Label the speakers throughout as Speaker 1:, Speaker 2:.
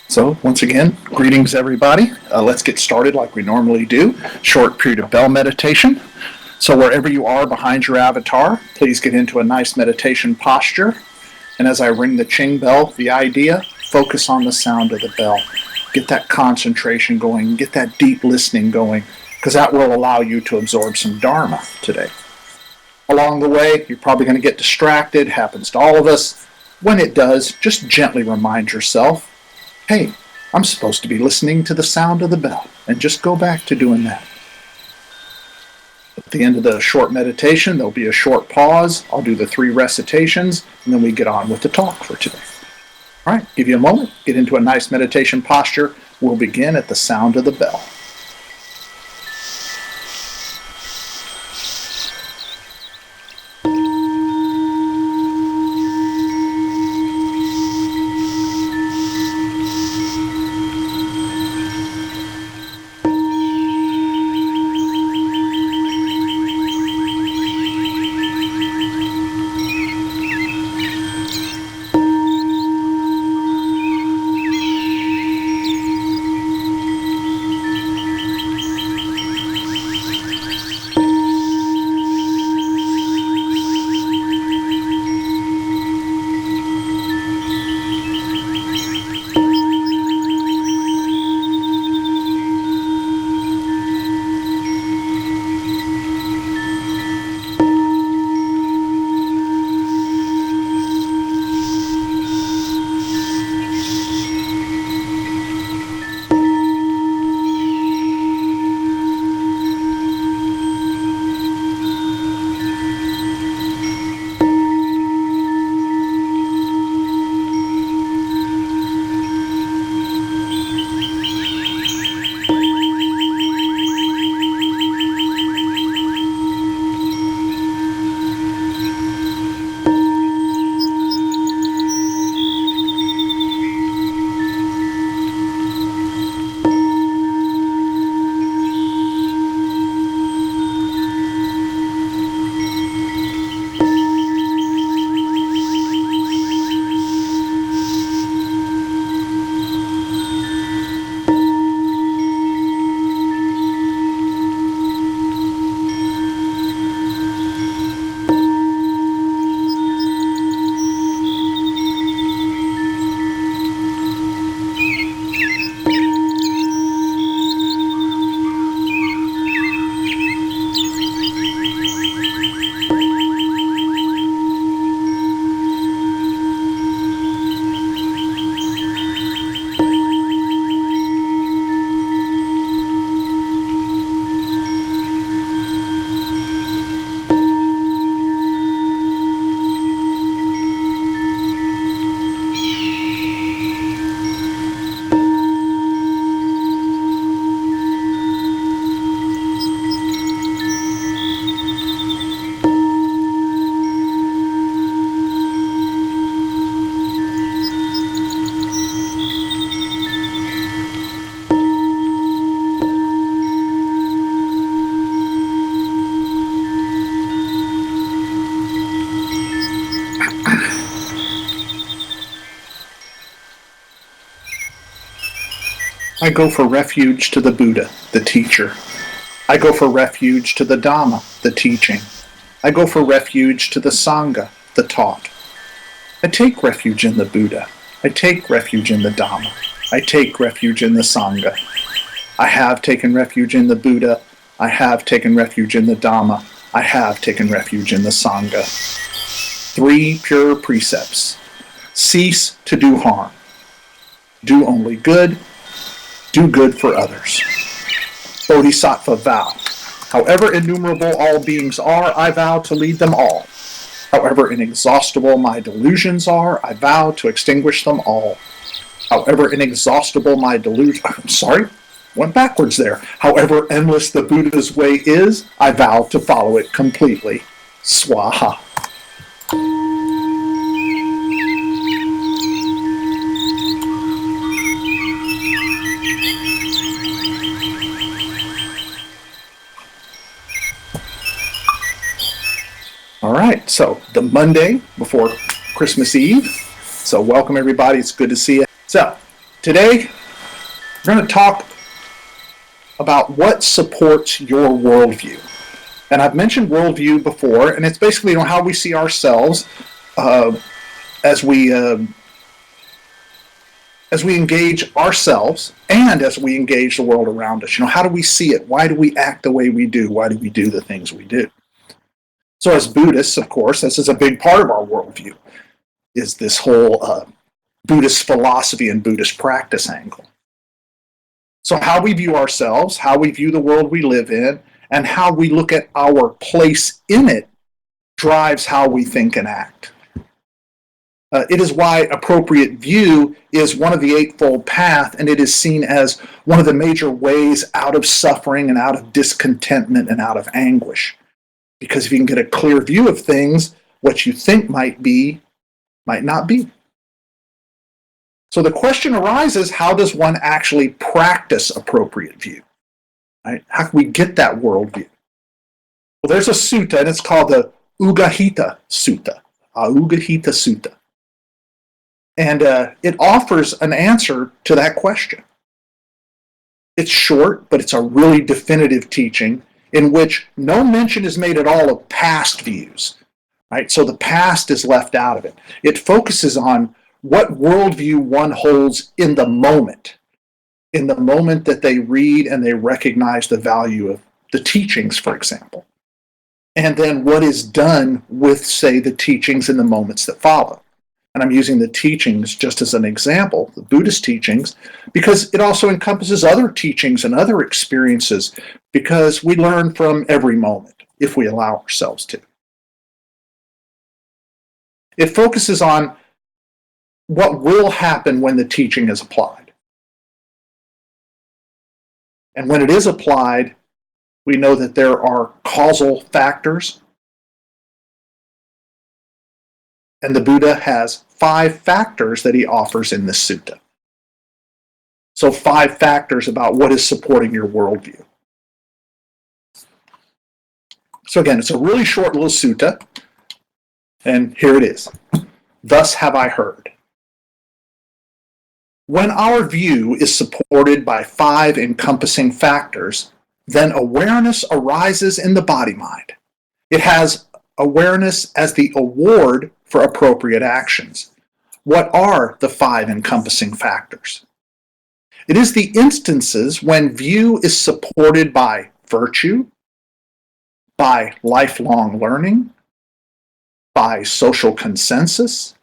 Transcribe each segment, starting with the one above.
Speaker 1: So once again, greetings everybody. Let's get started like we normally do. Short period of bell meditation. So wherever you are behind your avatar, please get into a nice meditation posture. And as I ring the Ching bell, the idea, focus on the sound of the bell. Get that concentration going, get that deep listening going, because that will allow you to absorb some Dharma today. Along the way, you're probably going to get distracted, happens to all of us. When it does, just gently remind yourself, hey, I'm supposed to be listening to the sound of the bell, and just go back to doing that. At the end of the short meditation, there'll be a short pause. I'll do the 3 recitations, and then we get on with the talk for today. All right, give you a moment, get into a nice meditation posture. We'll begin at the sound of the bell. I go for refuge to the Buddha, the teacher. I go for refuge to the Dharma, the teaching. I go for refuge to the Sangha, the taught. I take refuge in the Buddha. I take refuge in the Dharma. I take refuge in the Sangha. I have taken refuge in the Buddha. I have taken refuge in the Dharma. I have taken refuge in the Sangha. 3 pure precepts. Cease to do harm. Do only good. Do good for others. Bodhisattva vow. However innumerable all beings are, I vow to lead them all. However inexhaustible my delusions are, I vow to extinguish them all. However inexhaustible my went backwards there. However endless the Buddha's way is, I vow to follow it completely. Swaha. All right, so the Monday before Christmas Eve. So welcome everybody. It's good to see you. It's So, today we're going to talk about what supports your worldview. And I've mentioned worldview before, and it's basically how we see ourselves as we engage ourselves and as we engage the world around us. How do we see it? Why do we act the way we do? Why do we do the things we do? So as Buddhists, of course, this is a big part of our worldview, is this whole Buddhist philosophy and Buddhist practice angle. So how we view ourselves, how we view the world we live in, and how we look at our place in it drives how we think and act. It is why appropriate view is one of the Eightfold Path, and it is seen as one of the major ways out of suffering and out of discontentment and out of anguish. Because if you can get a clear view of things, what you think might be, might not be. So the question arises, how does one actually practice appropriate view? Right? How can we get that worldview? Well, there's a sutta, and it's called the Ugahita Sutta. Ugahita Sutta. And it offers an answer to that question. It's short, but it's a really definitive teaching in which no mention is made at all of past views. Right? So the past is left out of it. It focuses on what worldview one holds in the moment that they read and they recognize the value of the teachings, for example. And then what is done with, say, the teachings in the moments that follow. And I'm using the teachings just as an example, the Buddhist teachings, because it also encompasses other teachings and other experiences, because we learn from every moment if we allow ourselves to. It focuses on what will happen when the teaching is applied. And when it is applied, we know that there are causal factors. And the Buddha has 5 factors that he offers in this sutta. So 5 factors about what is supporting your worldview. So again, it's a really short little sutta. And here it is. Thus have I heard. When our view is supported by 5 encompassing factors, then awareness arises in the body-mind. It has awareness as the award for appropriate actions. What are the 5 encompassing factors? It is the instances when view is supported by virtue, by lifelong learning, by social consensus,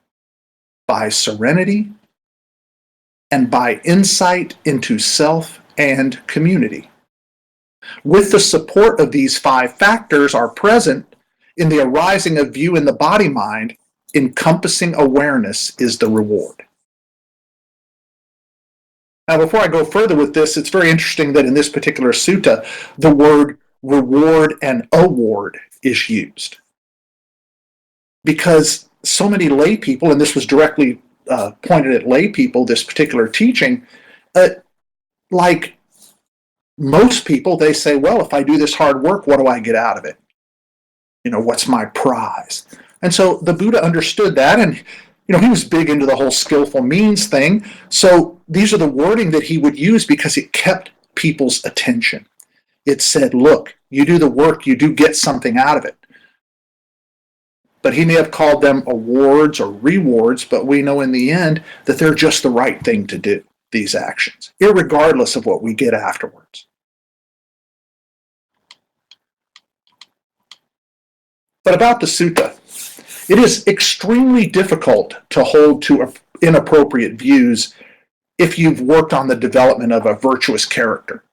Speaker 1: by serenity, and by insight into self and community. With the support of these 5 factors are present in the arising of view in the body-mind, encompassing awareness is the reward. Now, before I go further with this, it's very interesting that in this particular sutta, the word reward and award is used. Because so many lay people, and this was directly pointed at lay people, this particular teaching, like most people, they say, well, if I do this hard work, what do I get out of it? What's my prize? And so the Buddha understood that, and he was big into the whole skillful means thing. So these are the wording that he would use because it kept people's attention. It said, look, you do the work, you do get something out of it. But he may have called them awards or rewards, but we know in the end that they're just the right thing to do, these actions, irregardless of what we get afterwards. But about the sutta, it is extremely difficult to hold to inappropriate views if you've worked on the development of a virtuous character.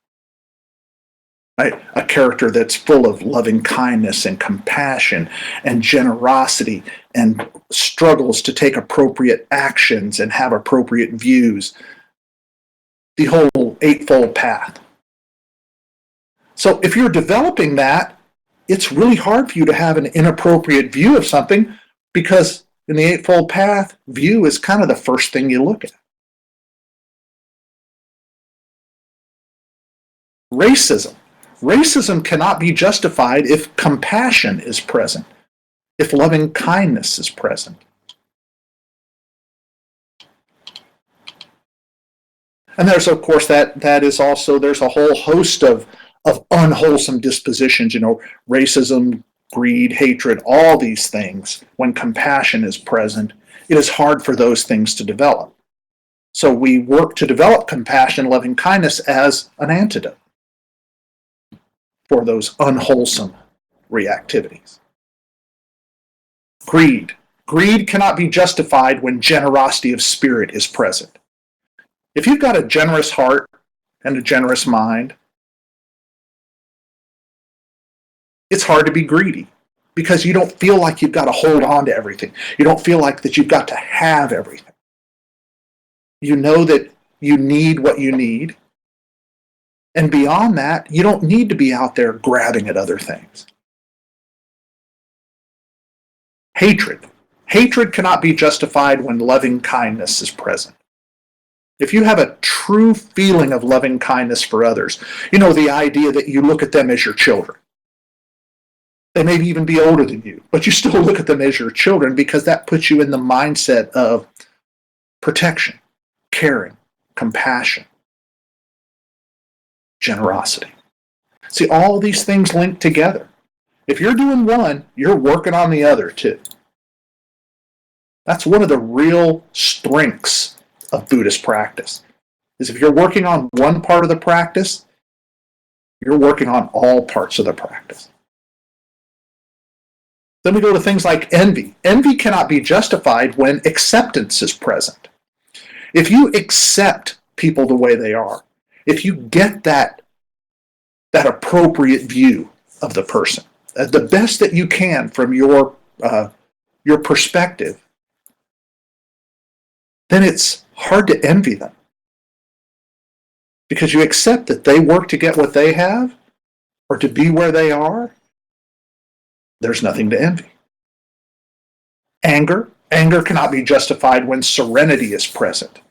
Speaker 1: Right? A character that's full of loving kindness and compassion and generosity and struggles to take appropriate actions and have appropriate views. The whole Eightfold Path. So if you're developing that, it's really hard for you to have an inappropriate view of something, because in the Eightfold Path, view is kind of the first thing you look at. Racism. Racism cannot be justified if compassion is present, if loving kindness is present. And there's, of course, that is also, there's a whole host of unwholesome dispositions, racism, greed, hatred, all these things. When compassion is present, it is hard for those things to develop. So we work to develop compassion, loving kindness as an antidote for those unwholesome reactivities. Greed. Greed cannot be justified when generosity of spirit is present. If you've got a generous heart and a generous mind, it's hard to be greedy because you don't feel like you've got to hold on to everything. You don't feel like that you've got to have everything. You know that you need what you need. And beyond that, you don't need to be out there grabbing at other things. Hatred. Hatred cannot be justified when loving kindness is present. If you have a true feeling of loving kindness for others, the idea that you look at them as your children. They may even be older than you, but you still look at them as your children because that puts you in the mindset of protection, caring, compassion, generosity. See, all these things link together. If you're doing one, you're working on the other too. That's one of the real strengths of Buddhist practice, is if you're working on one part of the practice, you're working on all parts of the practice. Then we go to things like envy. Envy cannot be justified when acceptance is present. If you accept people the way they are, if you get that appropriate view of the person, the best that you can from your perspective, then it's hard to envy them. Because you accept that they work to get what they have or to be where they are. There's nothing to envy. Anger cannot be justified when serenity is present.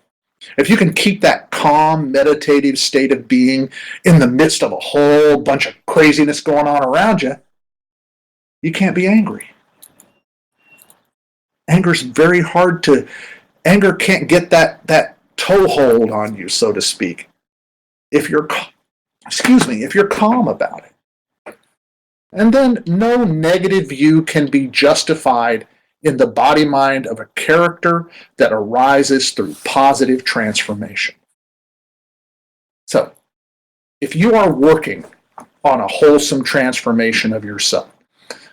Speaker 1: If you can keep that calm, meditative state of being in the midst of a whole bunch of craziness going on around you, you can't be angry. Anger can't get that toehold on you, so to speak, if you're calm about it. And then no negative view can be justified in the body-mind of a character that arises through positive transformation. So, if you are working on a wholesome transformation of yourself,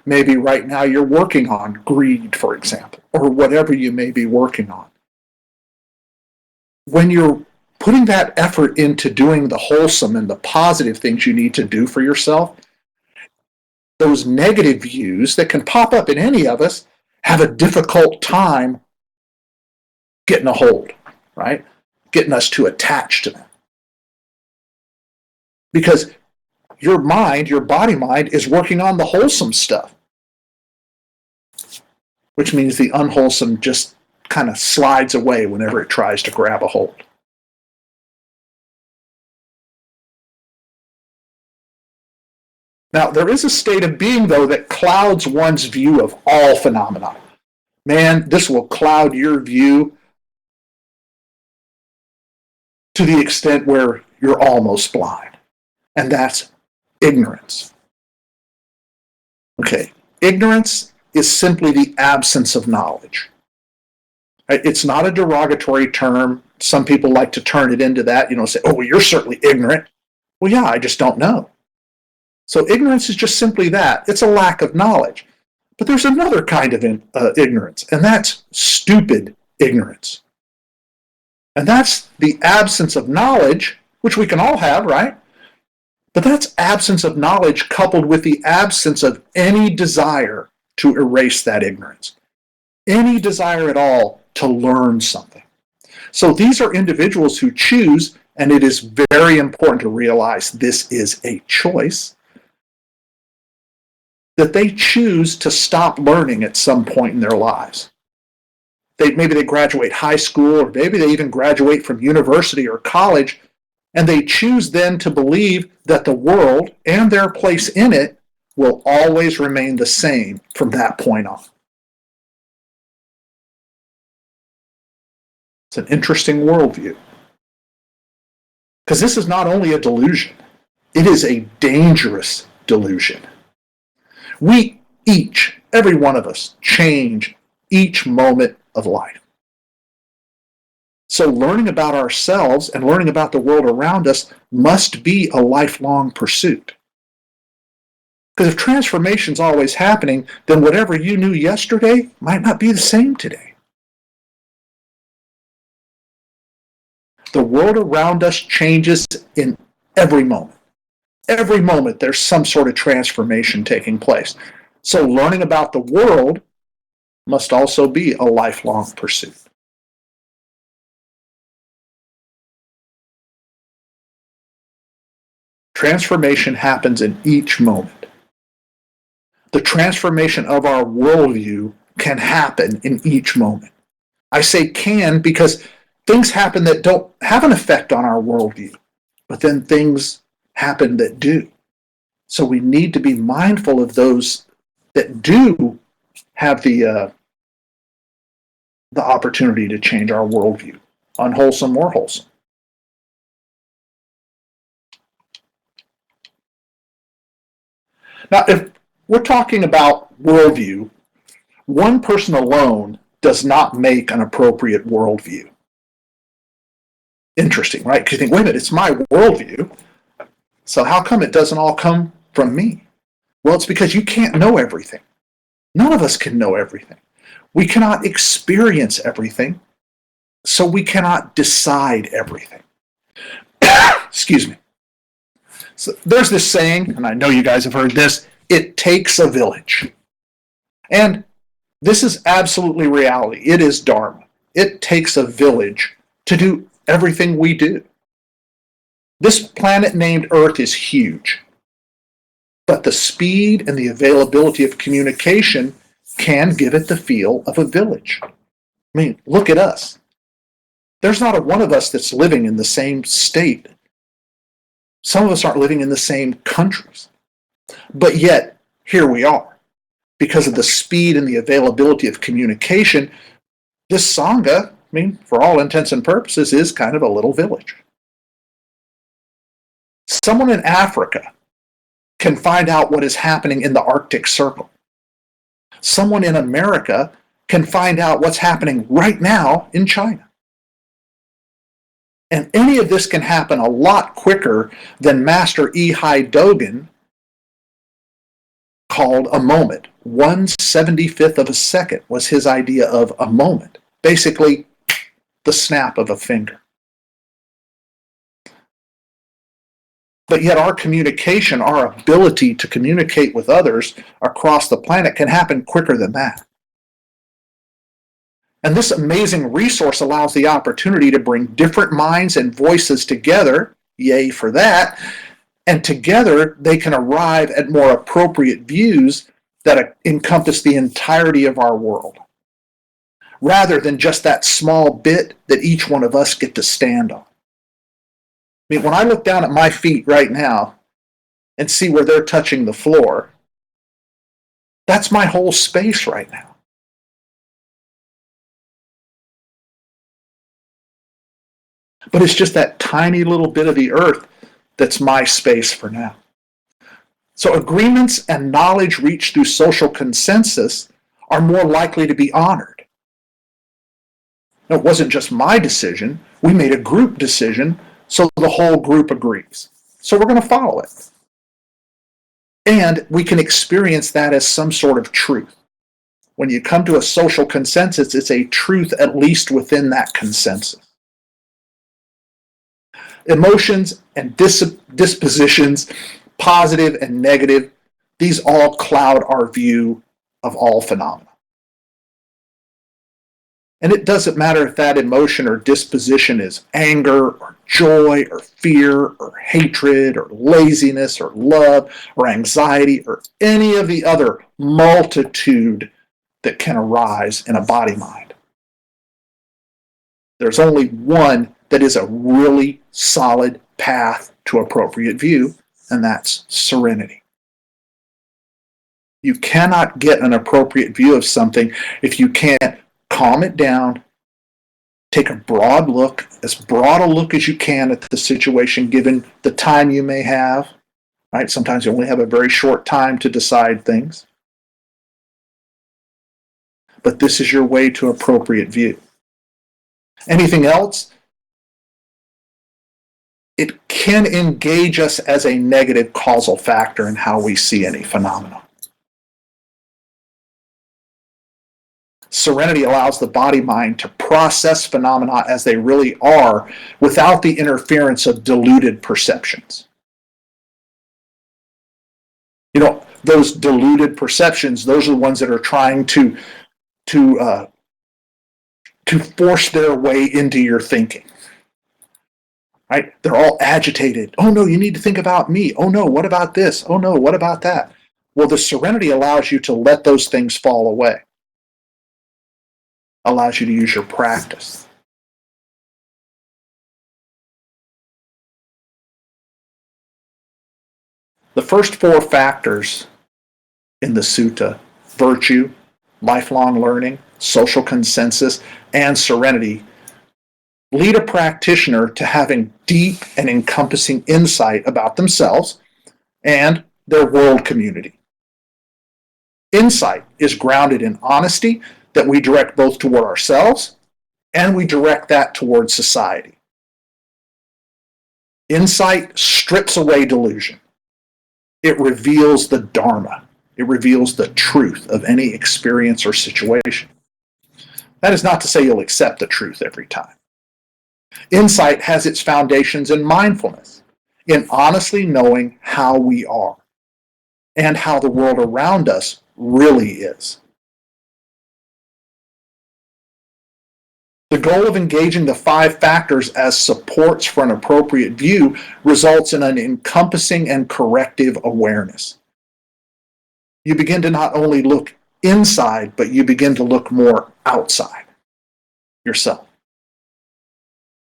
Speaker 1: maybe right now you're working on greed, for example, or whatever you may be working on. When you're putting that effort into doing the wholesome and the positive things you need to do for yourself, those negative views that can pop up in any of us have a difficult time getting a hold, right? Getting us to attach to them. Because your mind, your body mind, is working on the wholesome stuff, which means the unwholesome just kind of slides away whenever it tries to grab a hold. Now, there is a state of being, though, that clouds one's view of all phenomena. Man, this will cloud your view to the extent where you're almost blind. And that's ignorance. Okay, ignorance is simply the absence of knowledge. It's not a derogatory term. Some people like to turn it into that, say, oh, well, you're certainly ignorant. Well, yeah, I just don't know. So ignorance is just simply that. It's a lack of knowledge. But there's another kind of ignorance, and that's stupid ignorance. And that's the absence of knowledge, which we can all have, right? But that's absence of knowledge coupled with the absence of any desire to erase that ignorance. Any desire at all to learn something. So these are individuals who choose, and it is very important to realize this is a choice, that they choose to stop learning at some point in their lives. Maybe they graduate high school, or maybe they even graduate from university or college, and they choose then to believe that the world and their place in it will always remain the same from that point on. It's an interesting worldview. Because this is not only a delusion, it is a dangerous delusion. We each, every one of us, change each moment of life. So learning about ourselves and learning about the world around us must be a lifelong pursuit. Because if transformation's always happening, then whatever you knew yesterday might not be the same today. The world around us changes in every moment. Every moment there's some sort of transformation taking place. So learning about the world must also be a lifelong pursuit. Transformation happens in each moment. The transformation of our worldview can happen in each moment. I say can because things happen that don't have an effect on our worldview, but then things happen that do. So we need to be mindful of those that do have the opportunity to change our worldview, unwholesome or wholesome. Now, if we're talking about worldview, one person alone does not make an appropriate worldview. Interesting, right? Because you think, wait a minute, it's my worldview, so how come it doesn't all come from me? Well, it's because you can't know everything. None of us can know everything. We cannot experience everything, so we cannot decide everything. Excuse me. So there's this saying, and I know you guys have heard this, it takes a village. And this is absolutely reality. It is Dharma. It takes a village to do everything we do. This planet named Earth is huge, but the speed and the availability of communication can give it the feel of a village. I mean, look at us. There's not a one of us that's living in the same state. Some of us aren't living in the same countries. But yet, here we are. Because of the speed and the availability of communication, this Sangha, I mean, for all intents and purposes, is kind of a little village. Someone in Africa can find out what is happening in the Arctic Circle. Someone in America can find out what's happening right now in China. And any of this can happen a lot quicker than Master EDIG Dogen called a moment. 1/75th of a second was his idea of a moment. Basically, the snap of a finger. But yet our communication, our ability to communicate with others across the planet can happen quicker than that. And this amazing resource allows the opportunity to bring different minds and voices together, yay for that, and together they can arrive at more appropriate views that encompass the entirety of our world, rather than just that small bit that each one of us get to stand on. I mean, when I look down at my feet right now and see where they're touching the floor, that's my whole space right now. But it's just that tiny little bit of the earth that's my space for now. So agreements and knowledge reached through social consensus are more likely to be honored. Now, it wasn't just my decision. We made a group decision, so the whole group agrees. So we're going to follow it. And we can experience that as some sort of truth. When you come to a social consensus, it's a truth at least within that consensus. Emotions and dispositions, positive and negative, these all cloud our view of all phenomena. And it doesn't matter if that emotion or disposition is anger or joy or fear or hatred or laziness or love or anxiety or any of the other multitude that can arise in a body-mind. There's only one that is a really solid path to appropriate view, and that's serenity. You cannot get an appropriate view of something if you can't calm it down, Take a broad look, as broad a look as you can at the situation given the time you may have. Right? Sometimes you only have a very short time to decide things. But this is your way to appropriate view. Anything else? It can engage us as a negative causal factor in how we see any phenomena. Serenity allows the body-mind to process phenomena as they really are without the interference of diluted perceptions. You know, those diluted perceptions, those are the ones that are trying to force their way into your thinking. Right? They're all agitated. Oh no, you need to think about me. Oh no, what about this? Oh no, what about that? Well, the serenity allows you to let those things fall away. Allows you to use your practice. The first four factors in the sutta, virtue, lifelong learning, social consensus, and serenity, lead a practitioner to having deep and encompassing insight about themselves and their world community. Insight is grounded in honesty that we direct both toward ourselves and we direct that toward society. Insight strips away delusion. It reveals the Dharma. It reveals the truth of any experience or situation. That is not to say you'll accept the truth every time. Insight has its foundations in mindfulness, in honestly knowing how we are and how the world around us really is. The goal of engaging the five factors as supports for an appropriate view results in an encompassing and corrective awareness. You begin to not only look inside, but you begin to look more outside yourself.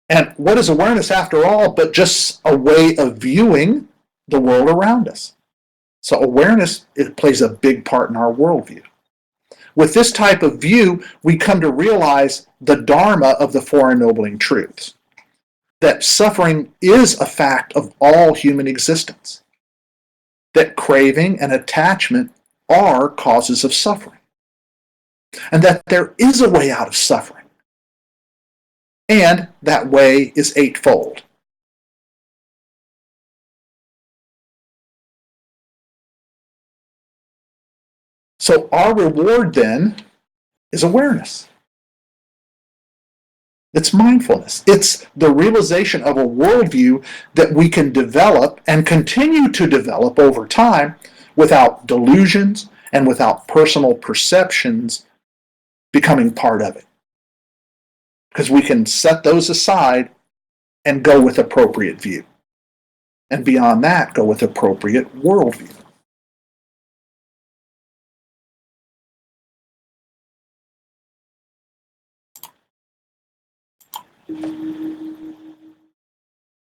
Speaker 1: And what is awareness after all but just a way of viewing the world around us? So awareness, it plays a big part in our worldview. With this type of view, we come to realize the Dharma of the Four Ennobling Truths, that suffering is a fact of all human existence, that craving and attachment are causes of suffering, and that there is a way out of suffering, and that way is eightfold. So our reward then is awareness. It's mindfulness. It's the realization of a worldview that we can develop and continue to develop over time without delusions and without personal perceptions becoming part of it. Because we can set those aside and go with appropriate view. And beyond that, go with appropriate worldview.